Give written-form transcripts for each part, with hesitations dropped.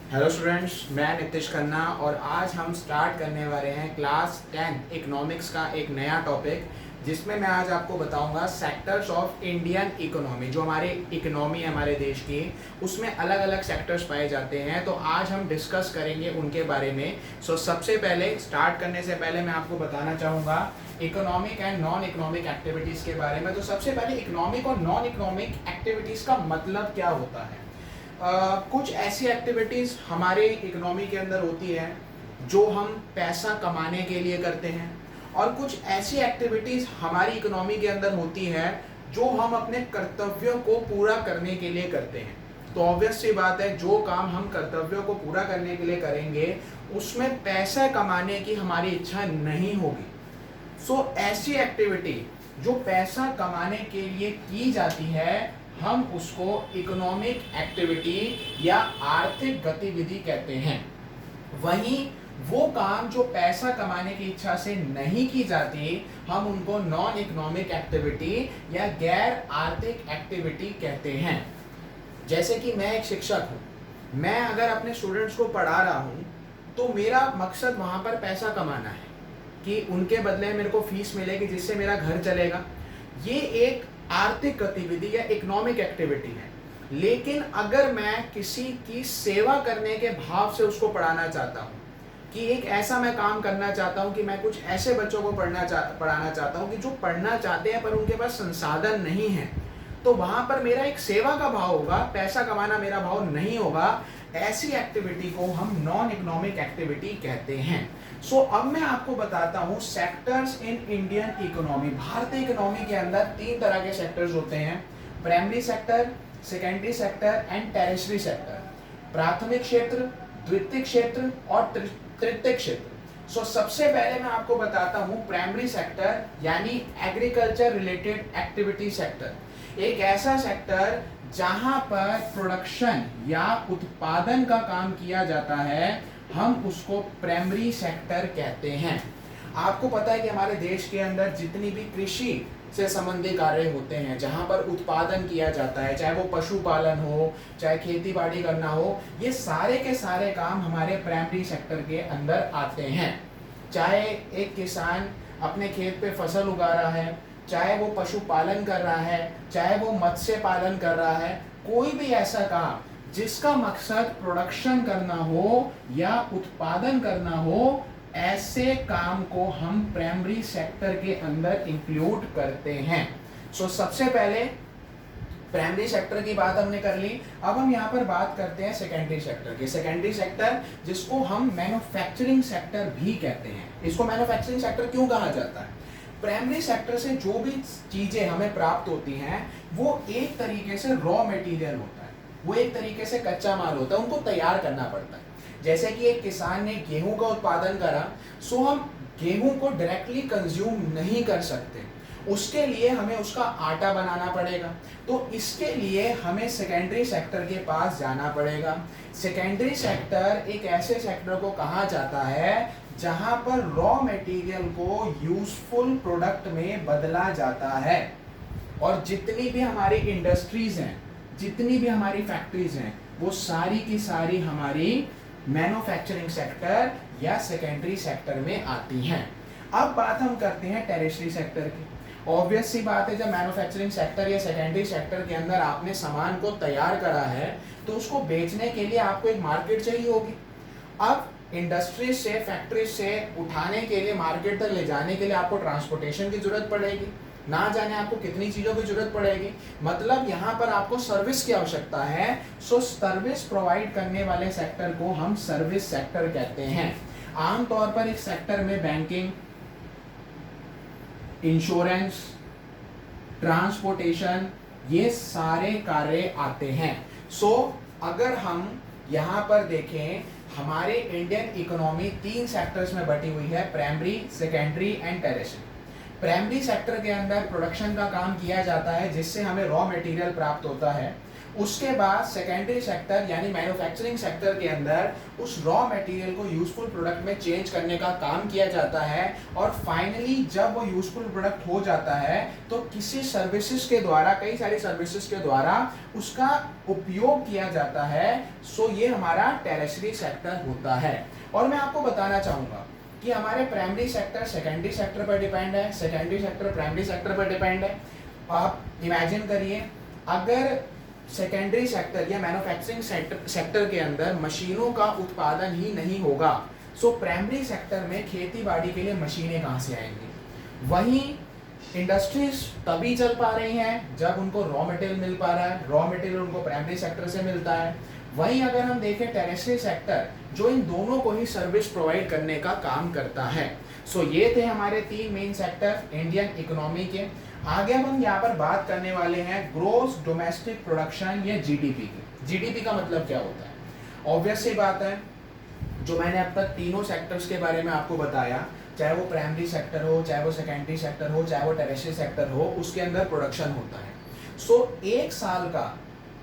Hello students, मैं नितिश खन्ना और आज हम स्टार्ट करने वाले हैं क्लास 10 इकोनॉमिक्स का एक नया टॉपिक, जिसमें मैं आज आपको बताऊंगा सेक्टर्स ऑफ इंडियन इकोनॉमी। जो हमारी इकोनॉमी है हमारे देश की, उसमें अलग अलग सेक्टर्स पाए जाते हैं। तो आज हम डिस्कस करेंगे उनके बारे में। सबसे पहले स्टार्ट करने से पहले मैं आपको बताना चाहूँगा economic and non economic activities के बारे में। तो सबसे पहले इकोनॉमिक और नॉन इकोनॉमिक एक्टिविटीज़ का मतलब क्या होता है। कुछ ऐसी एक्टिविटीज़ हमारे इकोनॉमी के अंदर होती है जो हम पैसा कमाने के लिए करते हैं, और कुछ ऐसी एक्टिविटीज़ हमारी इकोनॉमी के अंदर होती है जो हम अपने कर्तव्यों को पूरा करने के लिए करते हैं। तो ऑब्वियस सी बात है, जो काम हम कर्तव्यों को पूरा करने के लिए करेंगे उसमें पैसा कमाने की हमारी इच्छा नहीं होगी। ऐसी एक्टिविटी जो पैसा कमाने के लिए की जाती है, हम उसको इकोनॉमिक एक्टिविटी या आर्थिक गतिविधि कहते हैं। वहीं वो काम जो पैसा कमाने की इच्छा से नहीं की जाती, हम उनको नॉन इकोनॉमिक एक्टिविटी या गैर आर्थिक एक्टिविटी कहते हैं। जैसे कि मैं एक शिक्षक हूँ, मैं अगर अपने स्टूडेंट्स को पढ़ा रहा हूँ तो मेरा मकसद वहाँ पर पैसा कमाना है कि उनके बदले मेरे को फीस मिलेगी जिससे मेरा घर चलेगा। ये एक आर्थिक गतिविधि या इकोनॉमिक एक्टिविटी है। लेकिन अगर मैं किसी की सेवा करने के भाव से उसको पढ़ाना चाहता हूँ कि एक ऐसा मैं काम करना चाहता हूँ कि मैं कुछ ऐसे बच्चों को पढ़ाना चाहता हूँ कि जो पढ़ना चाहते हैं पर उनके पास संसाधन नहीं है, तो वहाँ पर मेरा एक सेवा का भाव होगा, पैसा कमाना मेरा भाव नहीं होगा। ऐसी एक्टिविटी को हम नॉन इकोनॉमिक एक्टिविटी कहते हैं। अब मैं आपको बताता हूँ सेक्टर्स इन इंडियन इकोनॉमी। भारतीय इकोनॉमी के अंदर 3 तरह के सेक्टर्स होते हैं: primary sector, secondary sector and tertiary sector. प्राथमिक क्षेत्र, द्वितीयक क्षेत्र और तृतीयक क्षेत्र। सबसे पहले मैं आपको बताता हूँ प्राइमरी सेक्टर यानी एग्रीकल्चर रिलेटेड एक्टिविटी सेक्टर। एक ऐसा सेक्टर जहां पर प्रोडक्शन या उत्पादन का काम किया जाता है, हम उसको प्राइमरी सेक्टर कहते हैं। आपको पता है कि हमारे देश के अंदर जितनी भी कृषि से संबंधित कार्य होते हैं, जहां पर उत्पादन किया जाता है, चाहे वो पशुपालन हो, चाहे खेती बाड़ी करना हो, ये सारे के सारे काम हमारे प्राइमरी सेक्टर के अंदर आते हैं। चाहे एक किसान अपने खेत पे फसल उगा रहा है, चाहे वो पशुपालन कर रहा है, चाहे वो मत्स्य पालन कर रहा है, कोई भी ऐसा काम जिसका मकसद प्रोडक्शन करना हो या उत्पादन करना हो, ऐसे काम को हम प्राइमरी सेक्टर के अंदर इंक्लूड करते हैं। सबसे पहले प्राइमरी सेक्टर की बात हमने कर ली। अब हम यहाँ पर बात करते हैं सेकेंडरी सेक्टर की। सेकेंडरी सेक्टर जिसको हम मैन्युफैक्चरिंग सेक्टर भी कहते हैं। इसको मैन्युफैक्चरिंग सेक्टर क्यों कहा जाता है? प्राइमरी सेक्टर से जो भी चीजें हमें प्राप्त होती हैं वो एक तरीके से रॉ मटेरियल होता है, वो एक तरीके से कच्चा माल होता है, उनको तैयार करना पड़ता है। जैसे कि एक किसान ने गेहूं का उत्पादन करा, हम गेहूं को डायरेक्टली कंज्यूम नहीं कर सकते, उसके लिए हमें उसका आटा बनाना पड़ेगा। तो इसके लिए हमें सेकेंडरी सेक्टर के पास जाना पड़ेगा। सेकेंडरी सेक्टर एक ऐसे सेक्टर को कहा जाता है जहां पर रॉ मटेरियल को यूजफुल प्रोडक्ट में बदला जाता है। और जितनी भी हमारी इंडस्ट्रीज हैं, जितनी भी हमारी फैक्ट्रीज हैं, वो सारी की सारी हमारी मैन्युफैक्चरिंग सेक्टर या सेकेंडरी सेक्टर में आती हैं। अब बात हम करते हैं टेरिशरी सेक्टर की। ऑब्वियस सी बात है, जब मैन्युफैक्चरिंग सेक्टर या सेकेंडरी सेक्टर के अंदर आपने सामान को तैयार करा है तो उसको बेचने के लिए आपको एक मार्केट चाहिए होगी। अब इंडस्ट्री से, फैक्ट्री से उठाने के लिए, मार्केट तक ले जाने के लिए आपको ट्रांसपोर्टेशन की जरूरत पड़ेगी, ना जाने आपको कितनी चीजों की जरूरत पड़ेगी। मतलब यहाँ पर आपको सर्विस की आवश्यकता है। सर्विस प्रोवाइड करने वाले सेक्टर को हम सर्विस सेक्टर कहते हैं। आमतौर पर इस सेक्टर में बैंकिंग, इंश्योरेंस, ट्रांसपोर्टेशन, ये सारे कार्य आते हैं। अगर हम यहाँ पर देखें, हमारे इंडियन इकोनॉमी 3 सेक्टर्स में बटी हुई है: primary, secondary and tertiary. Primary sector के अंदर प्रोडक्शन का काम किया जाता है जिससे हमें रॉ मटेरियल प्राप्त होता है। उसके बाद सेकेंडरी सेक्टर यानी मैन्युफैक्चरिंग सेक्टर के अंदर उस रॉ मटेरियल को यूजफुल प्रोडक्ट में चेंज करने का काम किया जाता है, और फाइनली जब वो यूजफुल प्रोडक्ट हो जाता है तो किसी सर्विसेज के द्वारा, कई सारी सर्विसेज के द्वारा उसका उपयोग किया जाता है। सो ये हमारा टेरिशरी सेक्टर होता है। और मैं आपको बताना चाहूँगा कि हमारे प्राइमरी सेक्टर सेकेंडरी सेक्टर पर डिपेंड है, सेकेंडरी सेक्टर प्राइमरी सेक्टर पर डिपेंड है। आप इमेजिन करिए, अगर सेकेंडरी सेक्टर या मैन्युफैक्चरिंग सेक्टर के अंदर मशीनों का उत्पादन ही नहीं होगा, सो प्राइमरी सेक्टर में खेती बाड़ी के लिए मशीनें कहाँ से आएंगी। वहीं इंडस्ट्रीज तभी चल पा रही हैं जब उनको रॉ मटेरियल मिल पा रहा है, रॉ मटेरियल उनको प्राइमरी सेक्टर से मिलता है। वहीं अगर हम देखें टेरिशरी सेक्टर, जो इन दोनों को ही सर्विस प्रोवाइड करने का काम करता है। सो ये थे हमारे 3 मेन सेक्टर इंडियन इकोनॉमी के। आगे हम यहाँ पर बात करने वाले हैं ग्रोस डोमेस्टिक प्रोडक्शन या जीडीपी की। जीडीपी का मतलब क्या होता है? ऑब्वियस सी बात है, जो मैंने अब तक तीनों सेक्टर्स के बारे में आपको बताया, चाहे वो प्राइमरी सेक्टर हो, चाहे वो सेकेंडरी सेक्टर हो, चाहे वो टेरिशरी सेक्टर हो, उसके अंदर प्रोडक्शन होता है। सो एक साल का,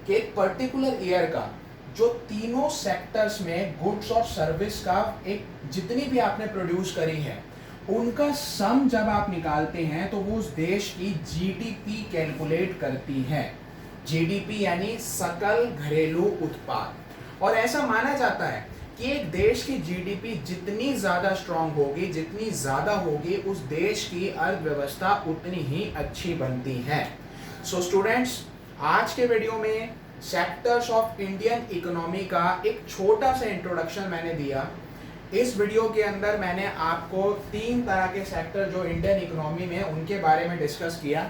एक पर्टिकुलर ईयर का, जो तीनों सेक्टर्स में गुड्स और सर्विस का एक जितनी भी आपने प्रोड्यूस करी है, उनका सम जब आप निकालते हैं तो वो उस देश की जीडीपी कैलकुलेट करती है। जीडीपी यानी सकल घरेलू उत्पाद। और ऐसा माना जाता है कि एक देश की जीडीपी जितनी ज्यादा स्ट्रांग होगी, जितनी ज्यादा होगी, उस देश की अर्थव्यवस्था उतनी ही अच्छी बनती है। सो स्टूडेंट्स, आज के वीडियो में सेक्टर्स ऑफ इंडियन इकोनॉमी का एक छोटा सा इंट्रोडक्शन मैंने दिया। इस वीडियो के अंदर मैंने आपको 3 तरह के सेक्टर जो इंडियन इकोनॉमी में, उनके बारे में डिस्कस किया।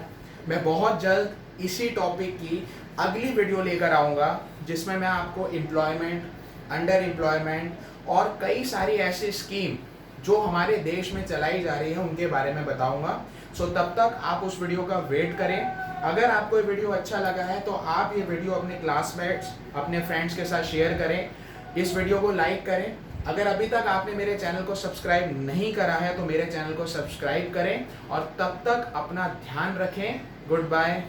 मैं बहुत जल्द इसी टॉपिक की अगली वीडियो लेकर आऊँगा, जिसमें मैं आपको एम्प्लॉयमेंट, अंडर एम्प्लॉयमेंट और कई सारी ऐसी स्कीम जो हमारे देश में चलाई जा रही है, उनके बारे में बताऊँगा। सो तब तक आप उस वीडियो का वेट करें। अगर आपको ये वीडियो अच्छा लगा है तो आप ये वीडियो अपने क्लासमेट्स, अपने फ्रेंड्स के साथ शेयर करें, इस वीडियो को लाइक करें। अगर अभी तक आपने मेरे चैनल को सब्सक्राइब नहीं करा है तो मेरे चैनल को सब्सक्राइब करें, और तब तक अपना ध्यान रखें। Good bye.